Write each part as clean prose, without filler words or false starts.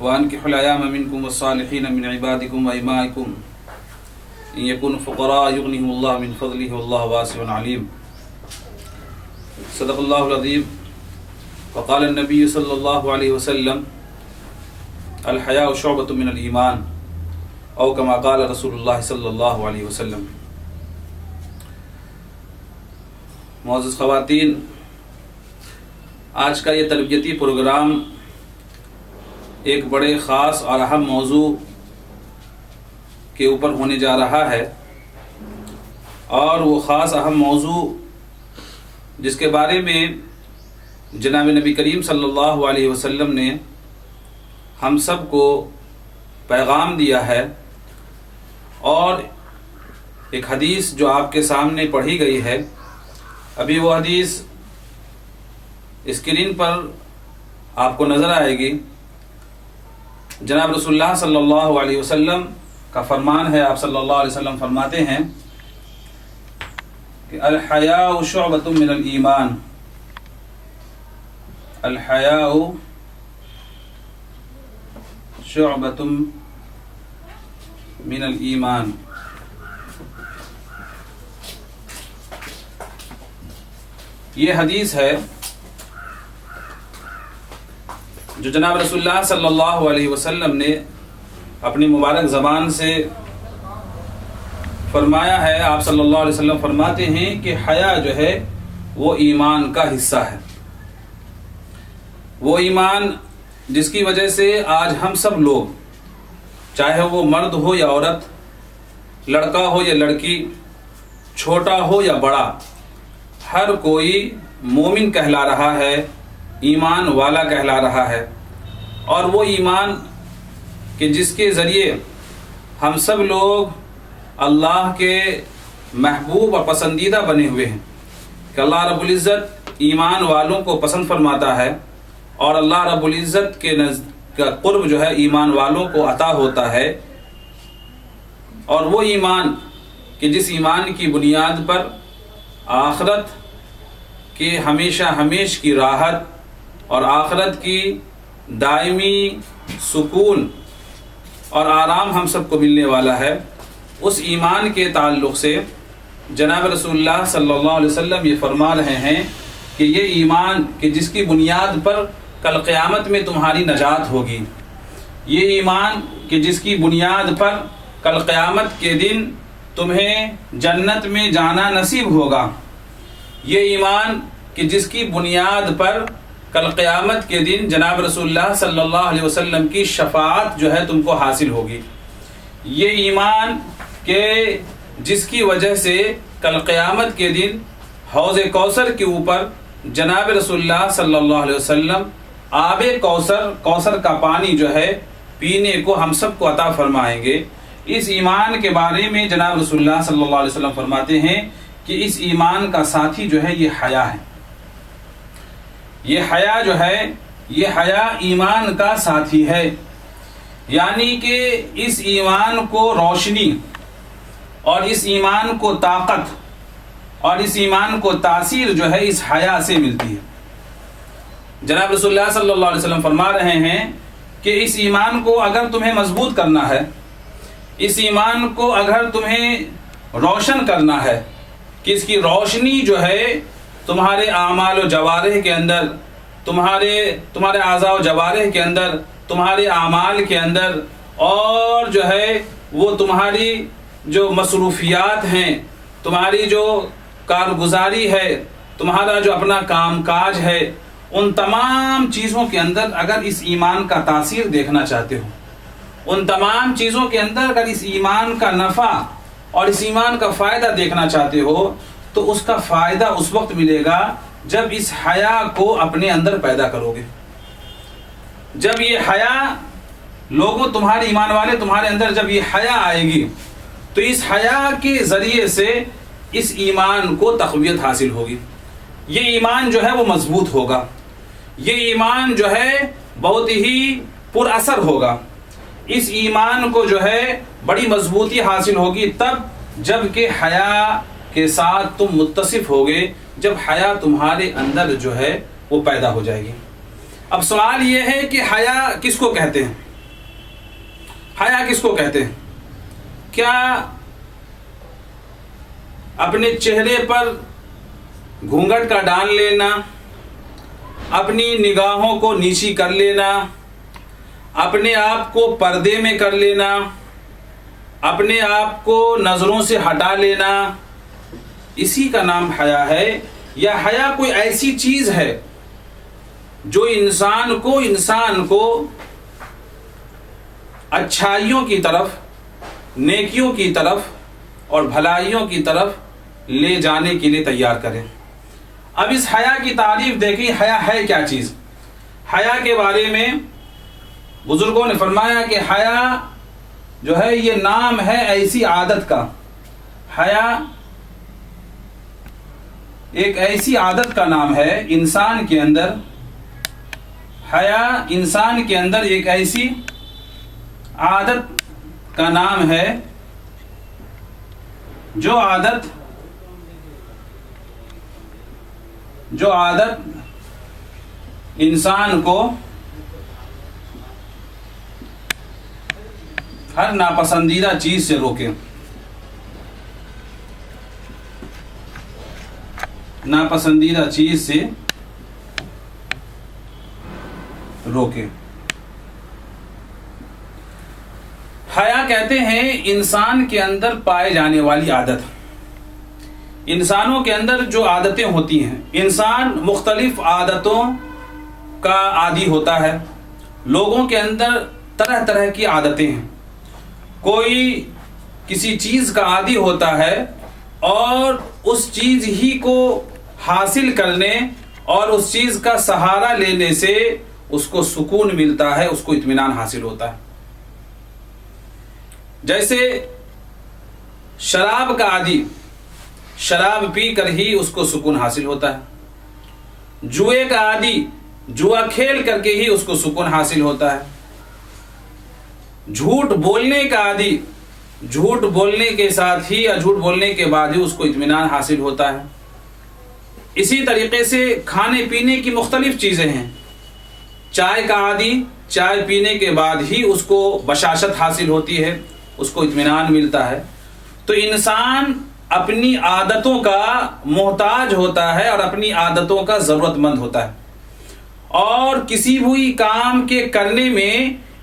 وأنكحوا الأيام منكم والصالحين من عبادكم وإمائكم إن يكونوا فقراء يغنيهم الله من فضله والله واسع عليم. صدق الله العظيم. وقال النبي صلى الله عليه وسلم الحياء شعبة من الإيمان أو كما قال رسول الله صلی اللہ علیہ وسلم. معزز خواتین، آج کا یہ تربیتی پروگرام ایک بڑے خاص اور اہم موضوع کے اوپر ہونے جا رہا ہے، اور وہ خاص اہم موضوع جس کے بارے میں جناب نبی کریم صلی اللہ علیہ وسلم نے ہم سب کو پیغام دیا ہے، اور ایک حدیث جو آپ کے سامنے پڑھی گئی ہے، ابھی وہ حدیث اسکرین پر آپ کو نظر آئے گی. جناب رسول اللہ صلی اللہ علیہ وسلم کا فرمان ہے. آپ صلی اللہ علیہ وسلم فرماتے ہیں کہ الحیاء شعبۃ من الایمان، الحیاء شعبۃ من الایمان. یہ حدیث ہے جو جناب رسول اللہ صلی اللہ علیہ وسلم نے اپنی مبارک زبان سے فرمایا ہے. آپ صلی اللہ علیہ وسلم فرماتے ہیں کہ حیا جو ہے وہ ایمان کا حصہ ہے. وہ ایمان جس کی وجہ سے آج ہم سب لوگ، چاہے وہ مرد ہو یا عورت، لڑکا ہو یا لڑکی، چھوٹا ہو یا بڑا، ہر کوئی مومن کہلا رہا ہے، ایمان والا کہلا رہا ہے. اور وہ ایمان کہ جس کے ذریعے ہم سب لوگ اللہ کے محبوب اور پسندیدہ بنے ہوئے ہیں، کہ اللہ رب العزت ایمان والوں کو پسند فرماتا ہے، اور اللہ رب العزت کے کا قرب جو ہے ایمان والوں کو عطا ہوتا ہے. اور وہ ایمان کہ جس ایمان کی بنیاد پر آخرت کے ہمیشہ ہمیش کی راحت اور آخرت کی دائمی سکون اور آرام ہم سب کو ملنے والا ہے، اس ایمان کے تعلق سے جناب رسول اللہ صلی اللہ علیہ وسلم یہ فرما رہے ہیں کہ یہ ایمان کہ جس کی بنیاد پر کل قیامت میں تمہاری نجات ہوگی، یہ ایمان کہ جس کی بنیاد پر کل قیامت کے دن تمہیں جنت میں جانا نصیب ہوگا، یہ ایمان کہ جس کی بنیاد پر کل قیامت کے دن جناب رسول اللہ صلی اللہ علیہ وسلم کی شفاعت جو ہے تم کو حاصل ہوگی، یہ ایمان کہ جس کی وجہ سے کل قیامت کے دن حوض کوثر کے اوپر جناب رسول اللہ صلی اللہ علیہ وسلم آب کوثر کا پانی جو ہے پینے کو ہم سب کو عطا فرمائیں گے. اس ایمان کے بارے میں جناب رسول اللہ صلی اللہ علیہ وسلم فرماتے ہیں کہ اس ایمان کا ساتھی جو ہے یہ حیا ہے. یہ حیا جو ہے یہ حیا ایمان کا ساتھی ہے، یعنی کہ اس ایمان کو روشنی اور اس ایمان کو طاقت اور اس ایمان کو تاثیر جو ہے اس حیا سے ملتی ہے. جناب رسول اللہ صلی اللہ علیہ وسلم فرما رہے ہیں کہ اس ایمان کو اگر تمہیں مضبوط کرنا ہے، اس ایمان کو اگر تمہیں روشن کرنا ہے، کہ اس کی روشنی جو ہے تمہارے اعمال و جوارح کے اندر، تمہارے اعضاء و جوارح کے اندر، تمہارے اعمال کے اندر، اور جو ہے وہ تمہاری جو مصروفیات ہیں، تمہاری جو کارگزاری ہے، تمہارا جو اپنا کام کاج ہے، ان تمام چیزوں کے اندر اگر اس ایمان کا تاثیر دیکھنا چاہتے ہو، ان تمام چیزوں کے اندر اگر اس ایمان کا نفع اور اس ایمان کا فائدہ دیکھنا چاہتے ہو، تو اس کا فائدہ اس وقت ملے گا جب اس حیا کو اپنے اندر پیدا کرو گے. جب یہ حیا لوگوں تمہارے ایمان والے تمہارے اندر جب یہ حیا آئے گی، تو اس حیا کے ذریعے سے اس ایمان کو تقویت حاصل ہوگی. یہ ایمان جو ہے وہ مضبوط ہوگا، یہ ایمان جو ہے بہت ہی پر اثر ہوگا. اس ایمان کو جو ہے بڑی مضبوطی حاصل ہوگی تب جب کہ حیا کے ساتھ تم متصف ہوگے، جب حیا تمہارے اندر جو ہے وہ پیدا ہو جائے گی. اب سوال یہ ہے کہ حیا کس کو کہتے ہیں؟ حیا کس کو کہتے ہیں؟ کیا اپنے چہرے پر گھونگھٹ کا ڈال لینا، اپنی نگاہوں کو نیچی کر لینا، اپنے آپ کو پردے میں کر لینا، اپنے آپ کو نظروں سے ہٹا لینا، اسی کا نام حیا ہے؟ یا حیا کوئی ایسی چیز ہے جو انسان کو اچھائیوں کی طرف، نیکیوں کی طرف اور بھلائیوں کی طرف لے جانے کے لیے تیار کرے؟ اب اس حیا کی تعریف دیکھیں، حیا ہے کیا چیز؟ حیا کے بارے میں بزرگوں نے فرمایا کہ حیا جو ہے یہ نام ہے ایسی عادت کا، حیا ایک ایسی عادت کا نام ہے انسان کے اندر، حیا انسان کے اندر ایک ایسی عادت کا نام ہے جو عادت انسان کو ہر ناپسندیدہ چیز سے روکے، ناپسندیدہ چیز سے روکے۔ حیا کہتے ہیں انسان کے اندر پائے جانے والی عادت۔ انسانوں کے اندر جو عادتیں ہوتی ہیں، انسان مختلف عادتوں کا عادی ہوتا ہے۔ لوگوں کے اندر طرح طرح کی عادتیں ہیں۔ کوئی کسی چیز کا عادی ہوتا ہے اور اس چیز ہی کو حاصل کرنے اور اس چیز کا سہارا لینے سے اس کو سکون ملتا ہے، اس کو اطمینان حاصل ہوتا ہے۔ جیسے شراب کا عادی، شراب پی کر ہی اس کو سکون حاصل ہوتا ہے۔ جوئے کا عادی، جوا کھیل کر کے ہی اس کو سکون حاصل ہوتا ہے۔ جھوٹ بولنے کا عادی، جھوٹ بولنے کے ساتھ ہی یا جھوٹ بولنے کے بعد ہی اس کو اطمینان حاصل ہوتا ہے۔ اسی طریقے سے کھانے پینے کی مختلف چیزیں ہیں۔ چائے کا عادی، چائے پینے کے بعد ہی اس کو بشاشت حاصل ہوتی ہے، اس کو اطمینان ملتا ہے۔ تو انسان اپنی عادتوں کا محتاج ہوتا ہے اور اپنی عادتوں کا ضرورت مند ہوتا ہے، اور کسی بھی کام کے کرنے میں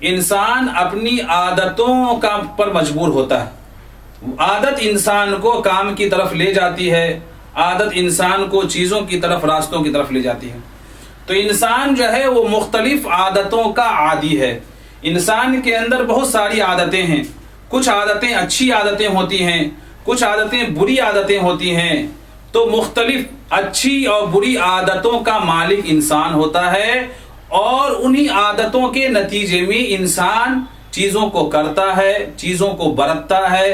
انسان اپنی عادتوں کا پر مجبور ہوتا ہے۔ عادت انسان کو کام کی طرف لے جاتی ہے، عادت انسان کو چیزوں کی طرف، راستوں کی طرف لے جاتی ہے۔ تو انسان جو ہے وہ مختلف عادتوں کا عادی ہے۔ انسان کے اندر بہت ساری عادتیں ہیں، کچھ عادتیں اچھی عادتیں ہوتی ہیں، کچھ عادتیں بری عادتیں ہوتی ہیں۔ تو مختلف اچھی اور بری عادتوں کا مالک انسان ہوتا ہے، اور انہی عادتوں کے نتیجے میں انسان چیزوں کو کرتا ہے، چیزوں کو برتتا ہے،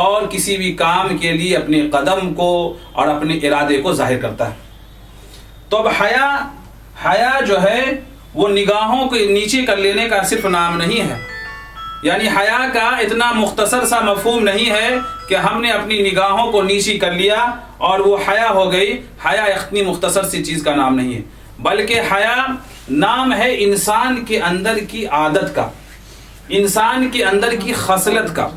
اور کسی بھی کام کے لیے اپنے قدم کو اور اپنے ارادے کو ظاہر کرتا ہے۔ تو اب حیا جو ہے وہ نگاہوں کو نیچے کر لینے کا صرف نام نہیں ہے، یعنی حیا کا اتنا مختصر سا مفہوم نہیں ہے کہ ہم نے اپنی نگاہوں کو نیچی کر لیا اور وہ حیا ہو گئی۔ حیا اتنی مختصر سی چیز کا نام نہیں ہے، بلکہ حیا نام ہے انسان کے اندر کی عادت کا، انسان کے اندر کی خصلت کا،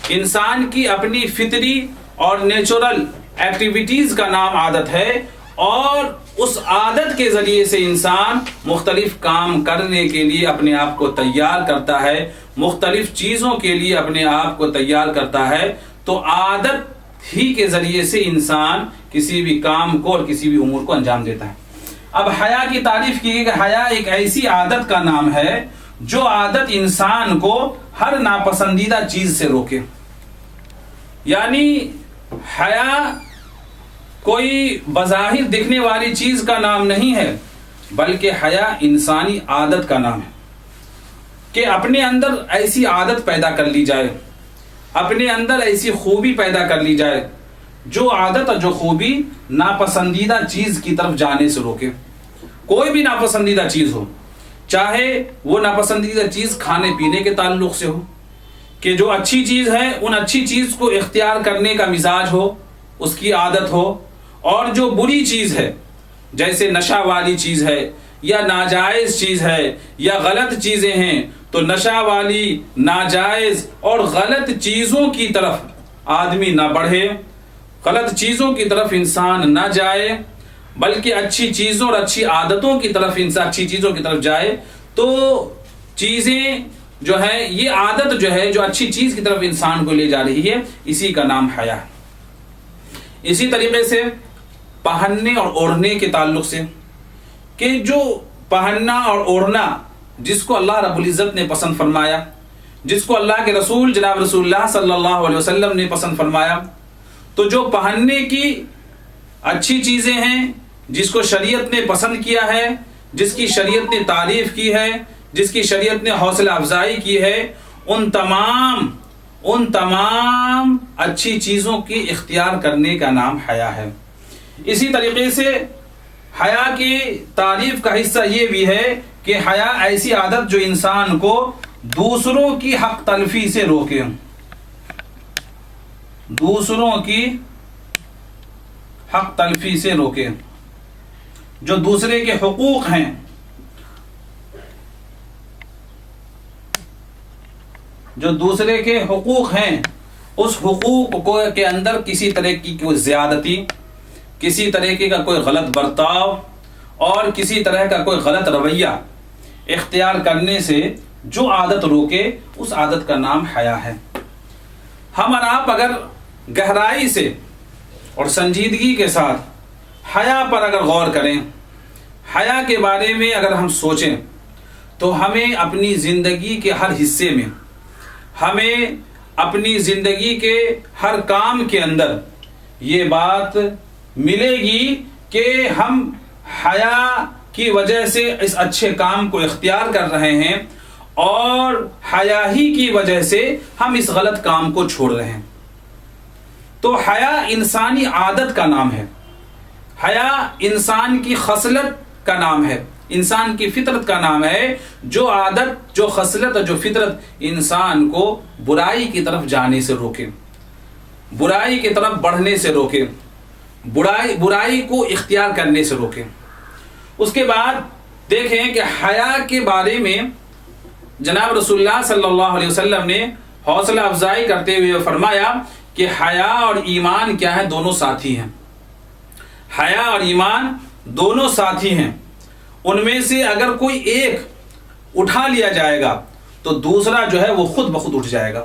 انسان کی اپنی فطری اور نیچرل ایکٹیویٹیز کا نام عادت ہے، اور اس عادت کے ذریعے سے انسان مختلف کام کرنے کے لیے اپنے آپ کو تیار کرتا ہے، مختلف چیزوں کے لیے اپنے آپ کو تیار کرتا ہے۔ تو عادت ہی کے ذریعے سے انسان کسی بھی کام کو اور کسی بھی امور کو انجام دیتا ہے۔ اب حیا کی تعریف کی کہ حیا ایک ایسی عادت کا نام ہے جو عادت انسان کو ہر ناپسندیدہ چیز سے روکے۔ یعنی حیا کوئی بظاہر دکھنے والی چیز کا نام نہیں ہے، بلکہ حیا انسانی عادت کا نام ہے کہ اپنے اندر ایسی عادت پیدا کر لی جائے، اپنے اندر ایسی خوبی پیدا کر لی جائے جو عادت اور جو خوبی ناپسندیدہ چیز کی طرف جانے سے روکے۔ کوئی بھی ناپسندیدہ چیز ہو، چاہے وہ ناپسندیدہ چیز کھانے پینے کے تعلق سے ہو کہ جو اچھی چیز ہے ان اچھی چیز کو اختیار کرنے کا مزاج ہو، اس کی عادت ہو، اور جو بری چیز ہے جیسے نشہ والی چیز ہے یا ناجائز چیز ہے یا غلط چیزیں ہیں تو نشہ والی ناجائز اور غلط چیزوں کی طرف آدمی نہ بڑھے، غلط چیزوں کی طرف انسان نہ جائے، بلکہ اچھی چیزوں اور اچھی عادتوں کی طرف انسان اچھی چیزوں کی طرف جائے. تو چیزیں جو ہے، یہ عادت جو ہے جو اچھی چیز کی طرف انسان کو لے جا رہی ہے، اسی کا نام حیا ہے. اسی طریقے سے پہننے اور اوڑھنے کے تعلق سے، کہ جو پہننا اور اوڑھنا جس کو اللہ رب العزت نے پسند فرمایا، جس کو اللہ کے رسول جناب رسول اللہ صلی اللہ علیہ وسلم نے پسند فرمایا، تو جو پہننے کی اچھی چیزیں ہیں، جس کو شریعت نے پسند کیا ہے، جس کی شریعت نے تعریف کی ہے، جس کی شریعت نے حوصلہ افزائی کی ہے، ان تمام اچھی چیزوں کی اختیار کرنے کا نام حیا ہے. اسی طریقے سے حیا کی تعریف کا حصہ یہ بھی ہے کہ حیا ایسی عادت جو انسان کو دوسروں کی حق تلفی سے روکے، دوسروں کی حق تلفی سے روکے، جو دوسرے کے حقوق ہیں، جو دوسرے کے حقوق ہیں، اس حقوق کو کے اندر کسی طرح کی کوئی زیادتی، کسی طریقے کا کوئی غلط برتاؤ اور کسی طرح کا کوئی غلط رویہ اختیار کرنے سے جو عادت روکے، اس عادت کا نام حیا ہے. ہم اور آپ اگر گہرائی سے اور سنجیدگی کے ساتھ حیا پر اگر غور کریں، حیا کے بارے میں اگر ہم سوچیں، تو ہمیں اپنی زندگی کے ہر حصے میں، ہمیں اپنی زندگی کے ہر کام کے اندر یہ بات ملے گی کہ ہم حیا کی وجہ سے اس اچھے کام کو اختیار کر رہے ہیں، اور حیا ہی کی وجہ سے ہم اس غلط کام کو چھوڑ رہے ہیں. تو حیا انسانی عادت کا نام ہے، حیا انسان کی خصلت کا نام ہے، انسان کی فطرت کا نام ہے. جو عادت، جو خصلت اور جو فطرت انسان کو برائی کی طرف جانے سے روکے، برائی کی طرف بڑھنے سے روکے، برائی کو اختیار کرنے سے روکے. اس کے بعد دیکھیں کہ حیا کے بارے میں جناب رسول اللہ صلی اللہ علیہ وسلم نے حوصلہ افزائی کرتے ہوئے فرمایا کہ حیا اور ایمان کیا ہے؟ دونوں ساتھی ہیں. حیا اور ایمان دونوں ساتھی ہیں. ان میں سے اگر کوئی ایک اٹھا لیا جائے گا تو دوسرا جو ہے وہ خود بخود اٹھ جائے گا.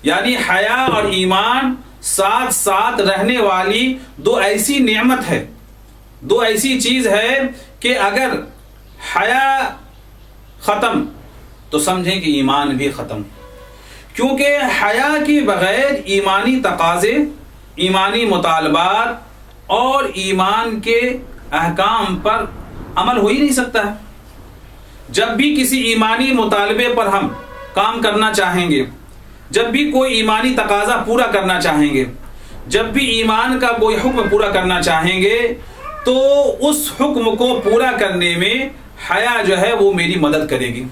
یعنی حیا اور ایمان ساتھ ساتھ رہنے والی دو ایسی نعمت ہے، دو ایسی چیز ہے کہ اگر حیا ختم تو سمجھیں کہ ایمان بھی ختم. کیونکہ حیا کے بغیر ایمانی تقاضے، ایمانی مطالبات اور ایمان کے احکام پر عمل ہو ہی نہیں سکتا ہے. جب بھی کسی ایمانی مطالبے پر ہم کام کرنا چاہیں گے، جب بھی کوئی ایمانی تقاضا پورا کرنا چاہیں گے، جب بھی ایمان کا کوئی حکم پورا کرنا چاہیں گے، تو اس حکم کو پورا کرنے میں حیا جو ہے وہ میری مدد کرے گی.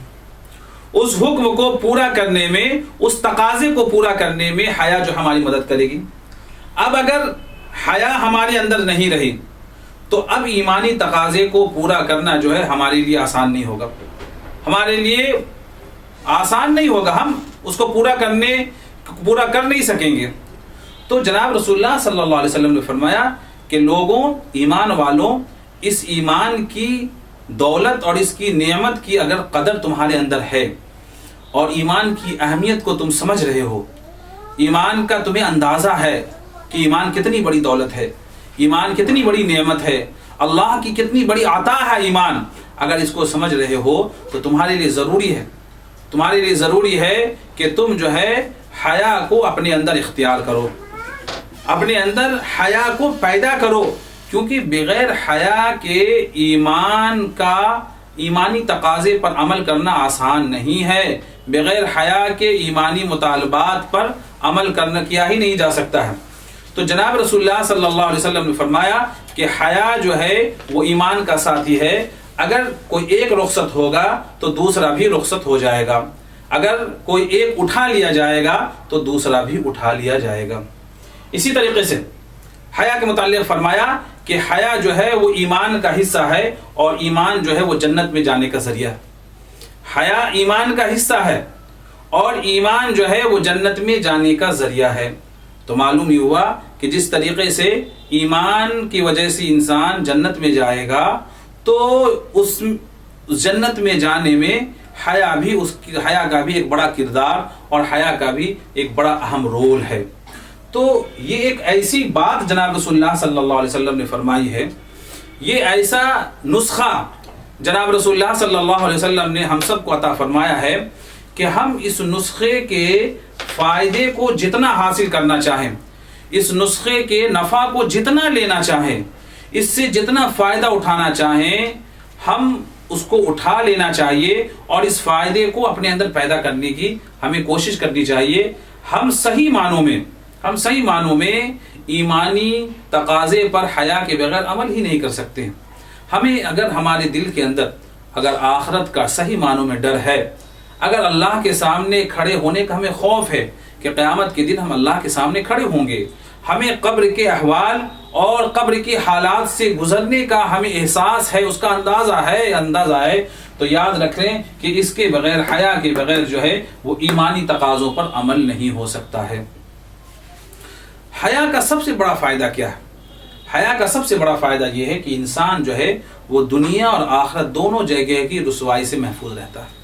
اس حکم کو پورا کرنے میں، اس تقاضے کو پورا کرنے میں حیا جو ہماری مدد کرے گی. اب اگر حیا ہمارے اندر نہیں رہی تو اب ایمانی تقاضے کو پورا کرنا جو ہے ہمارے لیے آسان نہیں ہوگا، ہمارے لیے آسان نہیں ہوگا، ہم اس کو پورا کر نہیں سکیں گے. تو جناب رسول اللہ صلی اللہ علیہ وسلم نے فرمایا کہ لوگوں، ایمان والوں، اس ایمان کی دولت اور اس کی نعمت کی اگر قدر تمہارے اندر ہے اور ایمان کی اہمیت کو تم سمجھ رہے ہو، ایمان کا تمہیں اندازہ ہے کہ ایمان کتنی بڑی دولت ہے، ایمان کتنی بڑی نعمت ہے، اللہ کی کتنی بڑی عطا ہے ایمان، اگر اس کو سمجھ رہے ہو تو تمہارے لیے ضروری ہے کہ تم جو ہے حیا کو اپنے اندر اختیار کرو، اپنے اندر حیا کو پیدا کرو. کیونکہ بغیر حیا کے ایمانی تقاضے پر عمل کرنا آسان نہیں ہے. بغیر حیا کے ایمانی مطالبات پر عمل کرنا کیا ہی نہیں جا سکتا ہے. تو جناب رسول اللہ صلی اللہ علیہ وسلم نے فرمایا کہ حیا جو ہے وہ ایمان کا ساتھی ہے. اگر کوئی ایک رخصت ہوگا تو دوسرا بھی رخصت ہو جائے گا، اگر کوئی ایک اٹھا لیا جائے گا تو دوسرا بھی اٹھا لیا جائے گا. اسی طریقے سے حیا کے متعلق فرمایا کہ حیا جو ہے وہ ایمان کا حصہ ہے، اور ایمان جو ہے وہ جنت میں جانے کا ذریعہ ہے. حیا ایمان کا حصہ ہے اور ایمان جو ہے وہ جنت میں جانے کا ذریعہ ہے۔ تو معلوم یہ ہوا کہ جس طریقے سے ایمان کی وجہ سے انسان جنت میں جائے گا تو اس جنت میں جانے میں حیا کا بھی ایک بڑا کردار اور حیا کا بھی ایک بڑا اہم رول ہے۔ تو یہ ایک ایسی بات جناب رسول اللہ صلی اللہ علیہ وسلم نے فرمائی ہے، یہ ایسا نسخہ جناب رسول اللہ صلی اللہ علیہ وسلم نے ہم سب کو عطا فرمایا ہے کہ ہم اس نسخے کے فائدے کو جتنا حاصل کرنا چاہیں، اس نسخے کے نفع کو جتنا لینا چاہیں، اس سے جتنا فائدہ اٹھانا چاہیں، ہم اس کو اٹھا لینا چاہیے اور اس فائدے کو اپنے اندر پیدا کرنے کی ہمیں کوشش کرنی چاہیے۔ ہم صحیح معنوں میں ایمانی تقاضے پر حیا کے بغیر عمل ہی نہیں کر سکتے۔ ہمیں اگر ہمارے دل کے اندر اگر آخرت کا صحیح معنوں میں ڈر ہے، اگر اللہ کے سامنے کھڑے ہونے کا ہمیں خوف ہے کہ قیامت کے دن ہم اللہ کے سامنے کھڑے ہوں گے، ہمیں قبر کے احوال اور قبر کے حالات سے گزرنے کا ہمیں احساس ہے، اس کا اندازہ ہے، تو یاد رکھیں کہ اس کے بغیر، حیا کے بغیر جو ہے وہ ایمانی تقاضوں پر عمل نہیں ہو سکتا ہے۔ حیا کا سب سے بڑا فائدہ کیا ہے؟ حیا کا سب سے بڑا فائدہ یہ ہے کہ انسان جو ہے وہ دنیا اور آخرت دونوں جگہ کی رسوائی سے محفوظ رہتا ہے۔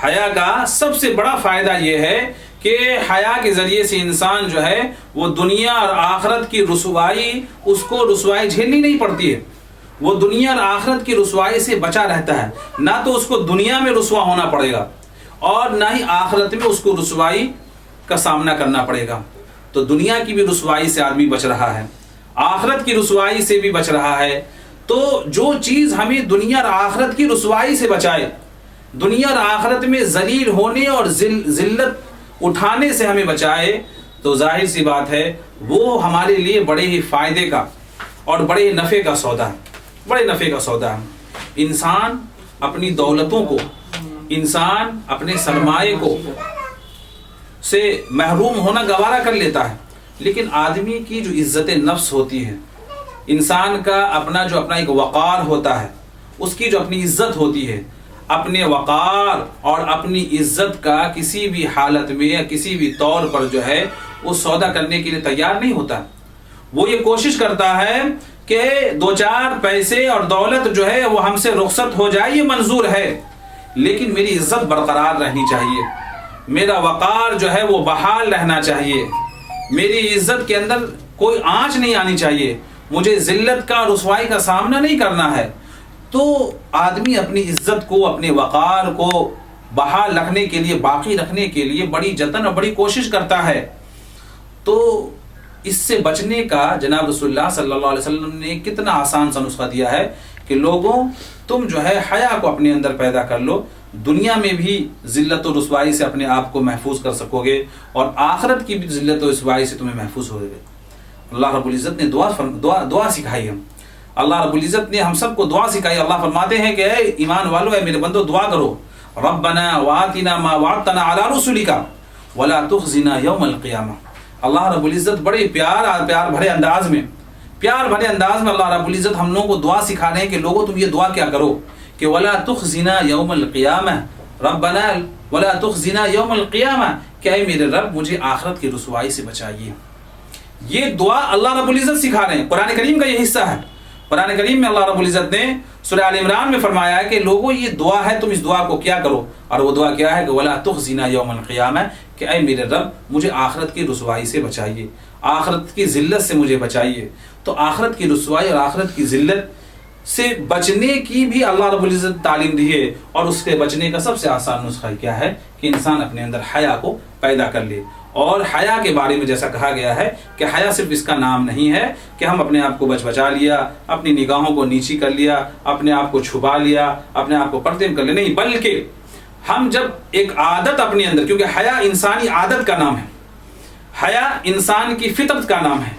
حیا کا سب سے بڑا فائدہ یہ ہے کہ حیا کے ذریعے سے انسان جو ہے وہ دنیا اور آخرت کی رسوائی، اس کو رسوائی جھیلنی نہیں پڑتی ہے، وہ دنیا اور آخرت کی رسوائی سے بچا رہتا ہے۔ نہ تو اس کو دنیا میں رسوا ہونا پڑے گا اور نہ ہی آخرت میں اس کو رسوائی کا سامنا کرنا پڑے گا۔ تو دنیا کی بھی رسوائی سے آدمی بچ رہا ہے، آخرت کی رسوائی سے بھی بچ رہا ہے۔ تو جو چیز ہمیں دنیا اور آخرت کی رسوائی سے بچائے، دنیا اور آخرت میں ذلیل ہونے اور ذلت اٹھانے سے ہمیں بچائے، تو ظاہر سی بات ہے وہ ہمارے لیے بڑے ہی فائدے کا اور بڑے نفع کا سودا ہے۔ انسان اپنی دولتوں کو، انسان اپنے سرمایے کو سے محروم ہونا گوارا کر لیتا ہے، لیکن آدمی کی جو عزت نفس ہوتی ہے، انسان کا اپنا ایک وقار ہوتا ہے، اس کی جو اپنی عزت ہوتی ہے، اپنے وقار اور اپنی عزت کا کسی بھی حالت میں یا کسی بھی طور پر جو ہے وہ سودا کرنے کے لیے تیار نہیں ہوتا۔ وہ یہ کوشش کرتا ہے کہ دو چار پیسے اور دولت جو ہے وہ ہم سے رخصت ہو جائے، یہ منظور ہے، لیکن میری عزت برقرار رہنی چاہیے، میرا وقار جو ہے وہ بحال رہنا چاہیے، میری عزت کے اندر کوئی آنچ نہیں آنی چاہیے، مجھے ذلت کا اور رسوائی کا سامنا نہیں کرنا ہے۔ تو آدمی اپنی عزت کو، اپنے وقار کو بحال رکھنے کے لیے، باقی رکھنے کے لیے بڑی جتن اور بڑی کوشش کرتا ہے۔ تو اس سے بچنے کا جناب رسول اللہ صلی اللہ علیہ وسلم نے کتنا آسان سا نسخہ دیا ہے کہ لوگوں، تم جو ہے حیا کو اپنے اندر پیدا کر لو، دنیا میں بھی ذلت و رسوائی سے اپنے آپ کو محفوظ کر سکو گے اور آخرت کی بھی ذلت و رسوائی سے تمہیں محفوظ ہو گے۔ اللہ رب العزت نے دعا سکھائی ہم، اللہ رب العزت نے ہم سب کو دعا سکھائی۔ اللہ فرماتے ہیں کہ اے ایمان والو، اے میرے بندو دعا کرو، ربنا وآتنا ما وعدتنا علی رسلک ولا تخزنا یوم القیامہ۔ اللہ رب العزت بڑے پیار بھرے انداز میں اللہ رب العزت ہم لوگوں کو دعا سکھا رہے ہیں کہ لوگوں تم یہ دعا کیا کرو کہ ولا تخزنا یوم القیامہ، ربنا ولا تخزنا یوم القیامہ، کہ اے میرے رب مجھے آخرت کی رسوائی سے بچائیے۔ یہ دعا اللہ رب العزت سکھا رہے ہیں، قرآن کریم کا یہ حصہ ہے۔ قرآن کریم میں اللہ رب العزت نے سورہ آل عمران میں فرمایا ہے کہ لوگوں یہ دعا ہے، تم اس دعا کو کیا کرو، اور وہ دعا کیا ہے کہ ولا تخزنا یوم القیامہ، کہ اے میرے رب مجھے آخرت کی رسوائی سے بچائیے، آخرت کی ذلت سے مجھے بچائیے۔ تو آخرت کی رسوائی اور آخرت کی ذلت سے بچنے کی بھی اللہ رب العزت تعلیم دی ہے، اور اس سے بچنے کا سب سے آسان نسخہ کیا ہے کہ انسان اپنے اندر حیا کو پیدا کر لے۔ اور حیا کے بارے میں جیسا کہا گیا ہے کہ حیا صرف اس کا نام نہیں ہے کہ ہم اپنے آپ کو بچا لیا، اپنی نگاہوں کو نیچی کر لیا، اپنے آپ کو چھپا لیا، اپنے آپ کو پردے میں کر لیا، نہیں، بلکہ ہم جب ایک عادت اپنے اندر، کیونکہ حیا انسانی عادت کا نام ہے، حیا انسان کی فطرت کا نام ہے،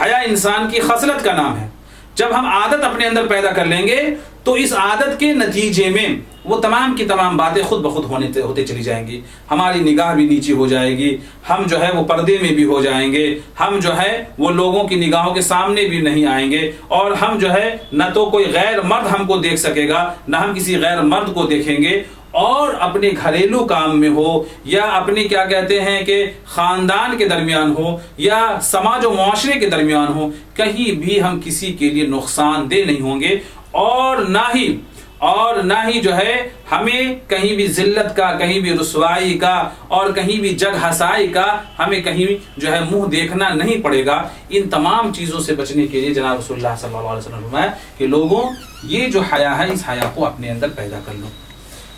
حیا انسان کی خصلت کا نام ہے، جب ہم عادت اپنے اندر پیدا کر لیں گے تو اس عادت کے نتیجے میں وہ تمام کی تمام باتیں خود بخود ہوتے چلی جائیں گی، ہماری نگاہ بھی نیچی ہو جائے گی، ہم جو ہے وہ پردے میں بھی ہو جائیں گے، ہم جو ہے وہ لوگوں کی نگاہوں کے سامنے بھی نہیں آئیں گے، اور ہم جو ہے نہ تو کوئی غیر مرد ہم کو دیکھ سکے گا، نہ ہم کسی غیر مرد کو دیکھیں گے، اور اپنے گھریلو کام میں ہو یا اپنی کیا کہتے ہیں کہ خاندان کے درمیان ہو یا سماج و معاشرے کے درمیان ہو، کہیں بھی ہم کسی کے لیے نقصان دہ نہیں ہوں گے، اور نہ ہی جو ہے ہمیں کہیں بھی ذلت کا، کہیں بھی رسوائی کا اور کہیں بھی جگ ہسائی کا ہمیں کہیں جو ہے منہ دیکھنا نہیں پڑے گا۔ ان تمام چیزوں سے بچنے کے لیے جناب رسول اللہ صلی اللہ علیہ وسلم نے فرمایا کہ لوگوں، یہ جو حیا ہے اس حیا کو اپنے اندر پیدا کر لو،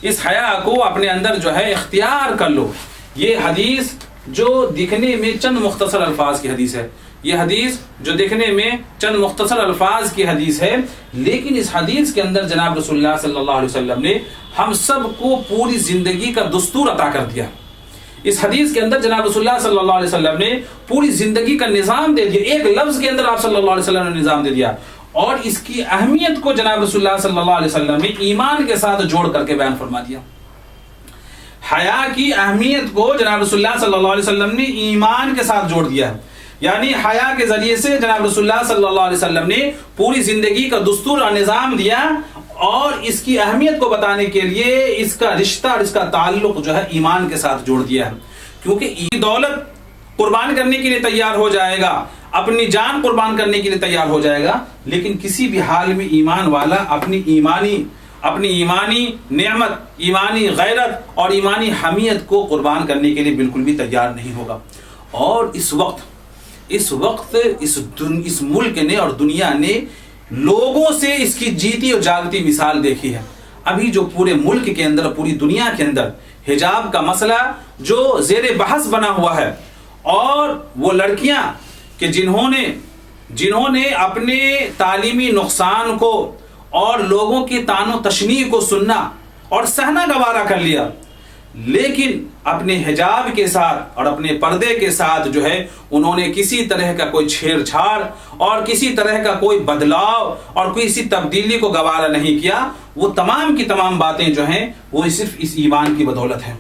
اس حیا کو اپنے اندر جو ہے اختیار کر لو۔ یہ حدیث جو دکھنے میں چند مختصر الفاظ کی حدیث ہے، یہ حدیث جو دیکھنے میں چند مختصر الفاظ کی حدیث ہے، لیکن اس حدیث کے اندر جناب رسول اللہ صلی اللہ علیہ وسلم نے ہم سب کو پوری زندگی کا دستور عطا کر دیا۔ اس حدیث کے اندر جناب رسول اللہ صلی اللہ علیہ وسلم نے پوری زندگی کا نظام دے دیا، ایک لفظ کے اندر آپ صلی اللہ علیہ وسلم نے نظام دے دیا، اور اس کی اہمیت کو جناب رسول اللہ صلی اللہ علیہ وسلم نے ایمان کے ساتھ جوڑ کر کے بیان فرما دیا۔ حیا کی اہمیت کو جناب رسول اللہ صلی اللہ علیہ وسلم نے ایمان کے ساتھ جوڑ دیا ہے، یعنی حیا کے ذریعے سے جناب رسول اللہ صلی اللہ علیہ وسلم نے پوری زندگی کا دستور اور نظام دیا، اور اس کی اہمیت کو بتانے کے لیے اس کا رشتہ اور اس کا تعلق جو ہے ایمان کے ساتھ جوڑ دیا ہے، کیونکہ یہ دولت قربان کرنے کے لیے تیار ہو جائے گا، اپنی جان قربان کرنے کے لیے تیار ہو جائے گا، لیکن کسی بھی حال میں ایمان والا اپنی ایمانی نعمت، ایمانی غیرت اور ایمانی حمیت کو قربان کرنے کے لیے بالکل بھی تیار نہیں ہوگا۔ اور اس وقت اس ملک نے اور دنیا نے لوگوں سے اس کی جیتی اور جاگتی مثال دیکھی ہے۔ ابھی جو پورے ملک کے اندر، پوری دنیا کے اندر حجاب کا مسئلہ جو زیر بحث بنا ہوا ہے، اور وہ لڑکیاں کہ جنہوں نے اپنے تعلیمی نقصان کو اور لوگوں کی طعن و تشنیع کو سننا اور سہنا گوارا کر لیا، لیکن اپنے حجاب کے ساتھ اور اپنے پردے کے ساتھ جو ہے انہوں نے کسی طرح کا کوئی چھیڑ چھاڑ اور کسی طرح کا کوئی بدلاؤ اور کسی تبدیلی کو گوارا نہیں کیا، وہ تمام کی تمام باتیں جو ہیں وہ صرف اس ایمان کی بدولت ہیں۔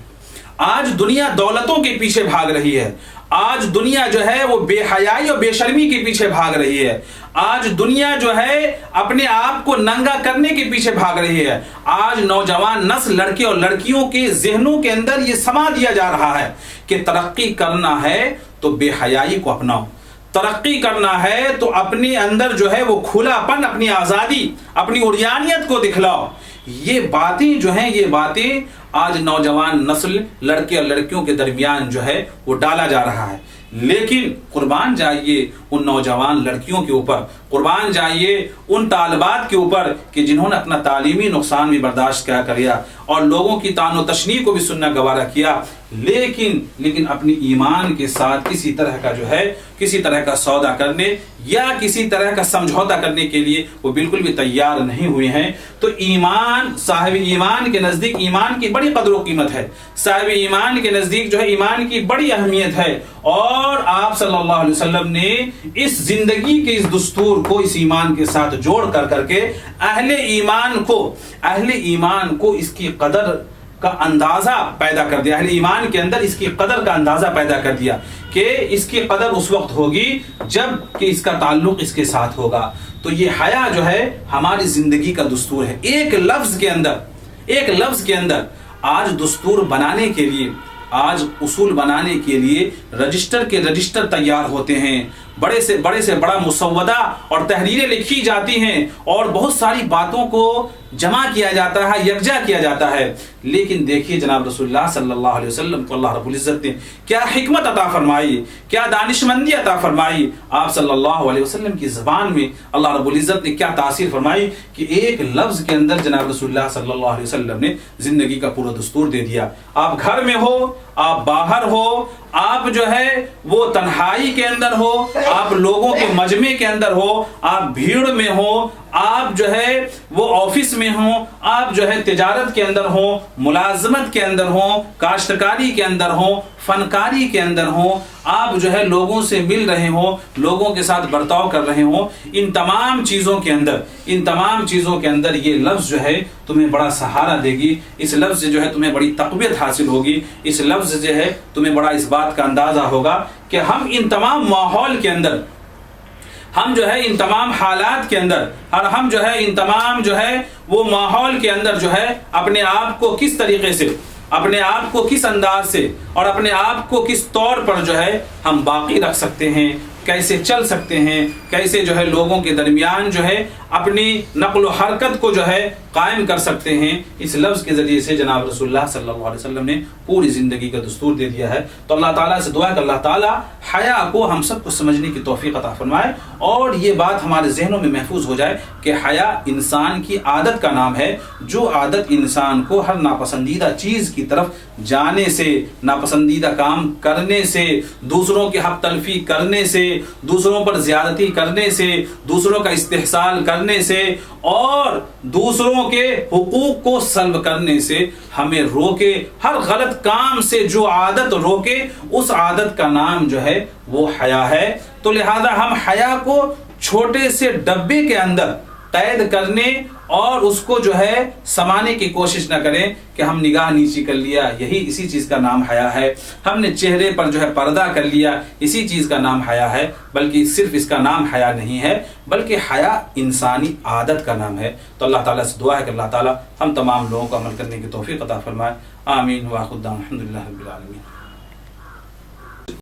آج دنیا دولتوں کے پیچھے بھاگ رہی ہے، آج دنیا جو ہے وہ بے حیائی اور بے شرمی کے پیچھے بھاگ رہی ہے، آج دنیا جو ہے اپنے آپ کو ننگا کرنے کے پیچھے بھاگ رہی ہے۔ آج نوجوان نسل، لڑکے اور لڑکیوں کے ذہنوں کے اندر یہ سما دیا جا رہا ہے کہ ترقی کرنا ہے تو بے حیائی کو اپناؤ، ترقی کرنا ہے تو اپنے اندر جو ہے وہ کھلا پن، اپنی آزادی، اپنی عریانیت کو دکھلاؤ۔ یہ باتیں جو ہیں، یہ باتیں آج نوجوان نسل، لڑکے اور لڑکیوں کے درمیان جو ہے وہ ڈالا جا رہا ہے، لیکن قربان جائیے ان نوجوان لڑکیوں کے اوپر، قربان جائیے ان طالبات کے اوپر کہ جنہوں نے اپنا تعلیمی نقصان بھی برداشت کیا اور لوگوں کی طعن و تشنیع کو بھی سننا گوارا کیا، لیکن اپنی ایمان کے ساتھ کسی طرح کا سودا کرنے یا کسی طرح کا سمجھوتا کرنے کے لیے وہ بالکل بھی تیار نہیں ہوئے ہیں۔ تو ایمان، صاحب ایمان کے نزدیک ایمان کی بڑی قدر و قیمت ہے، صاحب ایمان کے نزدیک جو ہے ایمان کی بڑی اہمیت ہے، اور آپ صلی اللہ علیہ وسلم نے اس زندگی کے اس دستور کو اس ایمان کے ساتھ جوڑ کر کے اہل ایمان کو اس کی قدر کا اندازہ پیدا کر دیا، اہل ایمان کے اندر اس کی قدر کا اندازہ پیدا کر دیا کہ اس کی قدر اس وقت ہوگی جب کہ اس کا تعلق اس کے ساتھ ہوگا۔ تو یہ حیا جو ہے ہماری زندگی کا دستور ہے۔ ایک لفظ کے اندر آج دستور بنانے کے لیے، آج اصول بنانے کے لیے رجسٹر تیار ہوتے ہیں، بڑے سے بڑا مسودہ اور تحریریں لکھی جاتی ہیں اور بہت ساری باتوں کو جمع کیا جاتا ہے، یکجا کیا جاتا ہے، لیکن دیکھیے جناب رسول اللہ صلی اللہ علیہ وسلم کو اللہ رب العزت نے کیا حکمت عطا فرمائی، کیا دانشمندی عطا فرمائی، آپ صلی اللہ علیہ وسلم کی زبان میں اللہ رب العزت نے کیا تاثیر فرمائی کہ ایک لفظ کے اندر جناب رسول اللہ صلی اللہ علیہ وسلم نے زندگی کا پورا دستور دے دیا۔ آپ گھر میں ہو، آپ باہر ہو، آپ جو ہے وہ تنہائی کے اندر ہو، آپ لوگوں کے مجمع کے اندر ہو، آپ بھیڑ میں ہو، آپ جو ہے وہ آفس میں ہوں، آپ جو ہے تجارت کے اندر ہوں، ملازمت کے اندر ہوں، کاشتکاری کے اندر ہوں، فنکاری کے اندر ہوں، آپ جو ہے لوگوں سے مل رہے ہوں، لوگوں کے ساتھ برتاؤ کر رہے ہوں، ان تمام چیزوں کے اندر یہ لفظ جو ہے تمہیں بڑا سہارا دے گی، اس لفظ سے جو ہے تمہیں بڑی تقویت حاصل ہوگی، اس لفظ جو ہے تمہیں بڑا اس بات کا اندازہ ہوگا کہ ہم ان تمام ماحول کے اندر ہم جو ہے ان تمام حالات کے اندر اور ہم جو ہے ان تمام جو ہے وہ ماحول کے اندر جو ہے اپنے آپ کو کس طریقے سے، اپنے آپ کو کس انداز سے اور اپنے آپ کو کس طور پر جو ہے ہم باقی رکھ سکتے ہیں، کیسے چل سکتے ہیں، کیسے جو ہے لوگوں کے درمیان جو ہے اپنی نقل و حرکت کو جو ہے قائم کر سکتے ہیں، اس لفظ کے ذریعے سے جناب رسول اللہ صلی اللہ علیہ وسلم نے پوری زندگی کا دستور دے دیا ہے۔ تو اللہ تعالیٰ سے دعا ہے کہ اللہ تعالیٰ حیا کو ہم سب کو سمجھنے کی توفیق عطا فرمائے اور یہ بات ہمارے ذہنوں میں محفوظ ہو جائے کہ حیا انسان کی عادت کا نام ہے، جو عادت انسان کو ہر ناپسندیدہ چیز کی طرف جانے سے، ناپسندیدہ کام کرنے سے، دوسروں کے حق تلفی کرنے سے، دوسروں پر زیادتی کرنے سے، دوسروں کا استحصال کرنے سے اور دوسروں کے حقوق کو سلب کرنے سے ہمیں روکے، ہر غلط کام سے جو عادت روکے اس عادت کا نام جو ہے وہ حیا ہے۔ تو لہذا ہم حیا کو چھوٹے سے ڈبے کے اندر قید کرنے اور اس کو جو ہے سمانے کی کوشش نہ کریں کہ ہم نگاہ نیچی کر لیا، اسی چیز کا نام حیا ہے، ہم نے چہرے پر جو ہے پردہ کر لیا، اسی چیز کا نام حیا ہے، بلکہ صرف اس کا نام حیا نہیں ہے بلکہ حیا انسانی عادت کا نام ہے۔ تو اللہ تعالیٰ سے دعا ہے کہ اللہ تعالیٰ ہم تمام لوگوں کو عمل کرنے کی توفیق عطا فرمائے۔ آمین۔ وآخر دعوانا الحمدللہ رب العالمین۔